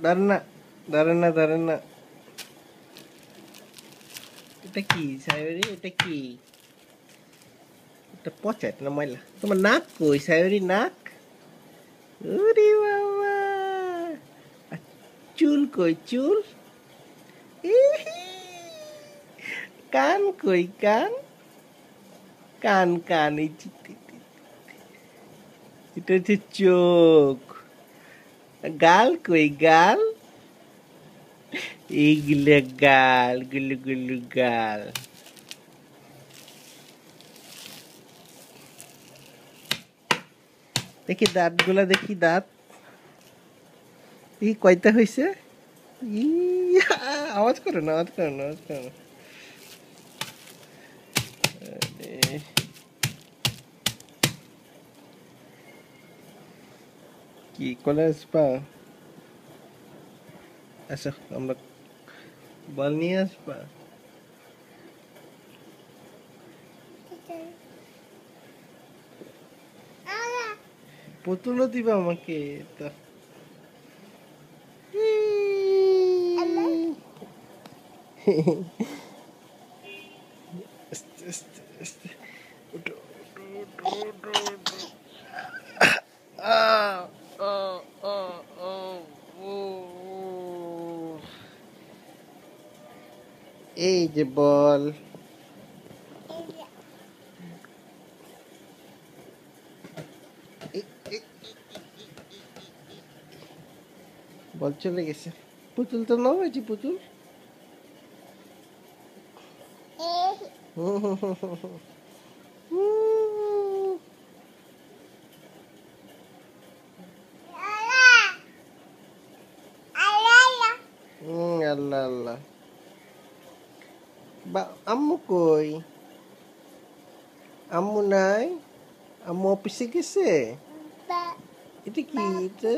ধরেন না, ধরেন না, ধরেন না। এটা কি সায়রি? এটা কি? এটা পচা, এটা না ময়লা। তোমার নাক কই সায়রি? নাক? ওরে বাবা! আর চুল কই চুল? ইহি! কান কই কান? কান কান এই এটা হচ্ছে চোখ। গাল কই গাল? এইগুলো গাল, গুলু গুলু গাল। দেখি দাঁত গুলা, দেখি দাঁত। দেখি কয়টা হয়েছে। আওয়াজ করো না, আওয়াজ করো না, আওয়াজ করো না। আরে, কি কলে আসবা? আচ্ছা, আমরা বল নিয়ে আসবা। পুতুলও দিবা আমাকে তা? আস্তে আস্তে আস্তে উঠো, উঠো, উঠো, উঠো, উঠো। আহ, আহ, আহ, আহ, ও, ও। এই যে বল। এই, এই, বল চলে গেছে। পুতুল তো নাও, এই যে পুতুল। আল্লাহ আল্লাহ। বা আম্মু কই? আম্মু নাই? আম্মু অফিসে গেছে? এটা কি এটা?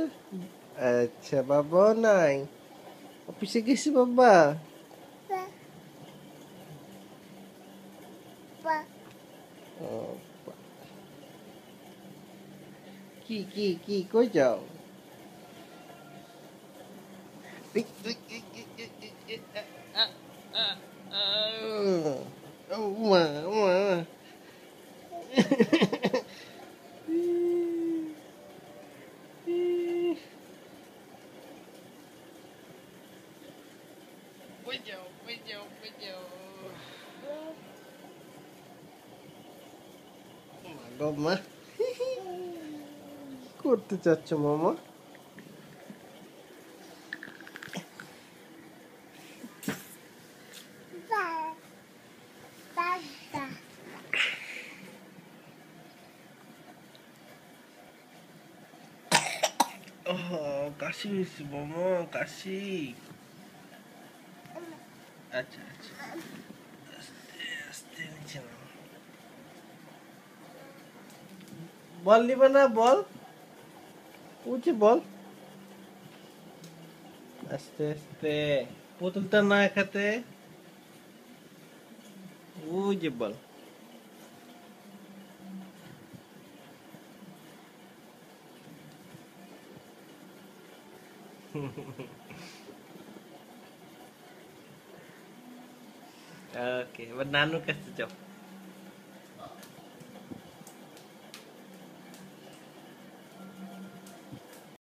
আচ্ছা, বাবা নাই, অফিসে গেছে বাবা। ও, কি কি কি কই যাও? ও মা, মা। কই যাও, কই যাও, কই যাও? মা গো মা। করতে চাচ্ছ মামা? কাশি হয়েছে মামা, কাশি। আচ্ছা আচ্ছা, আস্তে আস্তে নিচে নামো। বল নিবে না, বল উঠে বল। আস্তে আস্তে, পুতুলটা না খাতে। ওই যে বল। ওকে, এবার নানুর কাছে যাও।